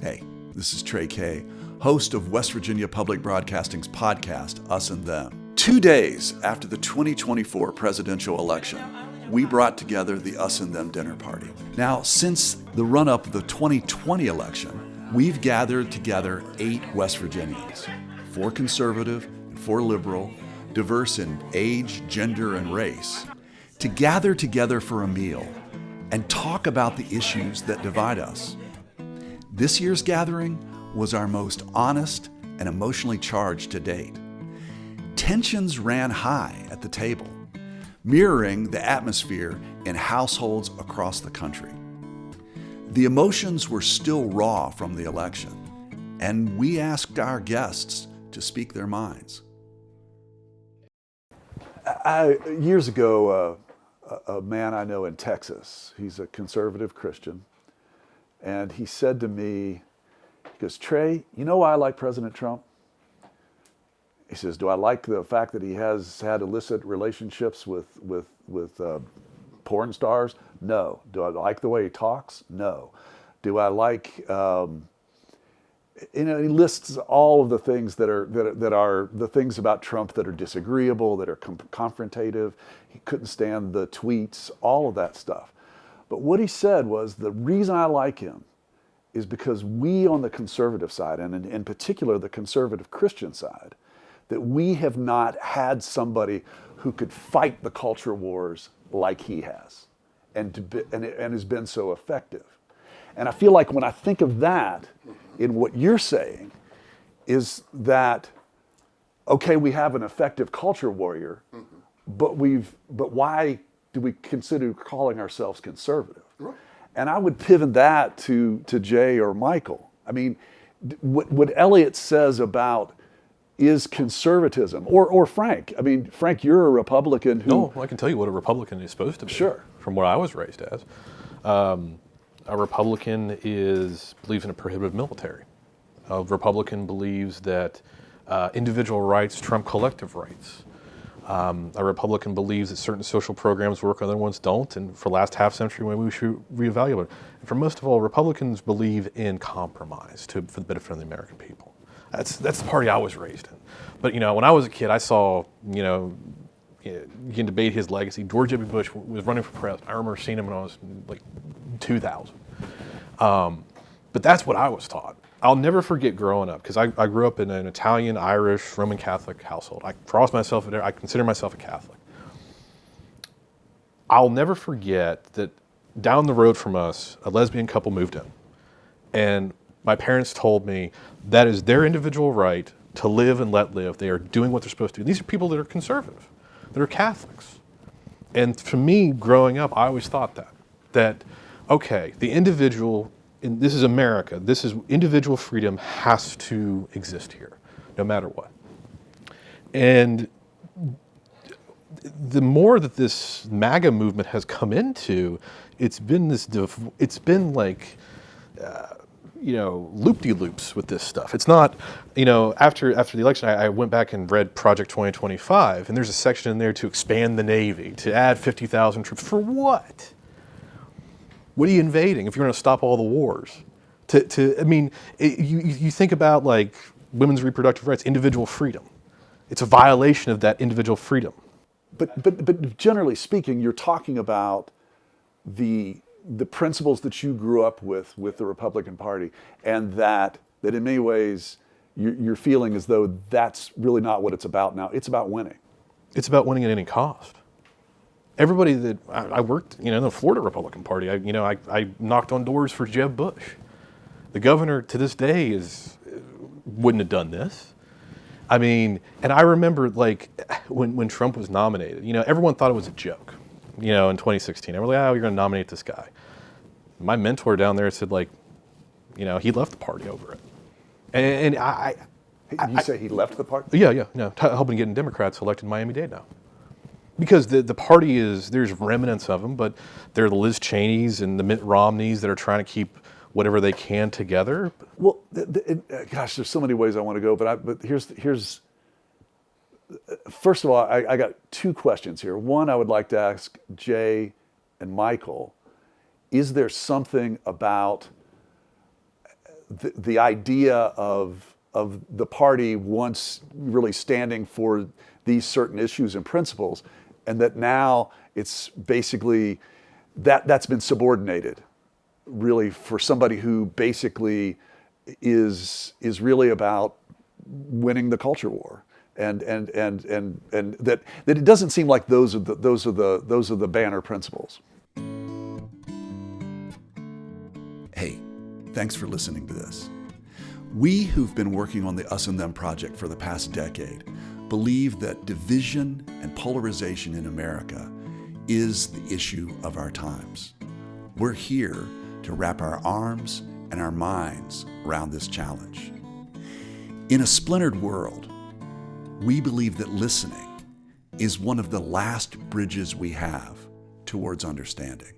Hey, this is Trey Kay, host of West Virginia Public Broadcasting's podcast, Us and Them. 2 days after the 2024 presidential election, we brought together the Us and Them dinner party. Now, since the run-up of the 2020 election, we've gathered together 8 West Virginians, 4 conservative and 4 liberal, diverse in age, gender, and race, to gather together for a meal and talk about the issues that divide us. This year's gathering was our most honest and emotionally charged to date. Tensions ran high at the table, mirroring the atmosphere in households across the country. The emotions were still raw from the election, and we asked our guests to speak their minds. Years ago, a man I know in Texas, he's a conservative Christian, and he said to me, he goes, "Trey, you know why I like President Trump?" He says, "Do I like the fact that he has had illicit relationships with porn stars? No. Do I like the way he talks? No. Do I like, he lists all of the things that are the things about Trump that are disagreeable, that are confrontative. He couldn't stand the tweets, all of that stuff. But what he said was, the reason I like him is because we on the conservative side, and in particular the conservative Christian side, that we have not had somebody who could fight the culture wars like he has, and has been so effective." And I feel like when I think of that, in what you're saying, is that, okay, we have an effective culture warrior, but why do we consider calling ourselves conservative? Right. And I would pivot that to Jay or Michael. I mean, what Elliot says about is conservatism, or Frank. I mean, Frank, you're a Republican who... No, I can tell you what a Republican is supposed to be. Sure. From what I was raised as. A Republican believes in a prohibitive military. A Republican believes that individual rights trump collective rights. A Republican believes that certain social programs work, other ones don't, and for the last half century, maybe we should reevaluate. And for most of all, Republicans believe in compromise for the benefit of the American people. That's the party I was raised in. But when I was a kid, I saw you can debate his legacy. George W. Bush was running for president. I remember seeing him when I was like 2000. But that's what I was taught. I'll never forget growing up, because I grew up in an Italian, Irish, Roman Catholic household. I consider myself a Catholic. I'll never forget that down the road from us, a lesbian couple moved in. And my parents told me that is their individual right to live and let live. They are doing what they're supposed to do. These are people that are conservative, that are Catholics. And for me, growing up, I always thought that okay, the individual, and this is America, this is individual freedom has to exist here, no matter what. And the more that this MAGA movement has come into, it's been like, loop-de-loops with this stuff. It's not, after the election, I went back and read Project 2025, and there's a section in there to expand the Navy, to add 50,000 troops. For what? What are you invading if you're going to stop all the wars? You think about like women's reproductive rights, individual freedom. It's a violation of that individual freedom. But generally speaking, you're talking about the principles that you grew up with the Republican Party, and that in many ways you're feeling as though that's really not what it's about now. It's about winning. It's about winning at any cost. Everybody that I worked, in the Florida Republican Party, I knocked on doors for Jeb Bush. The governor to this day wouldn't have done this. I mean, and I remember like when Trump was nominated, everyone thought it was a joke, in 2016. Everyone was like, oh, you're going to nominate this guy. My mentor down there said he left the party over it. And You say he left the party? Yeah, helping getting Democrats elected in Miami-Dade now. Because the party there's remnants of them, but they're the Liz Cheneys and the Mitt Romneys that are trying to keep whatever they can together. Well, gosh, there's so many ways I want to go, but here's first of all, I got 2 questions here. One, I would like to ask Jay and Michael, is there something about the idea of the party once really standing for these certain issues and principles, and that now it's basically that's been subordinated, really, for somebody who basically is really about winning the culture war, and that it doesn't seem like those are the banner principles. Hey, thanks for listening to this. We who've been working on the Us and Them project for the past decade believe that division and polarization in America is the issue of our times. We're here to wrap our arms and our minds around this challenge. In a splintered world, we believe that listening is one of the last bridges we have towards understanding.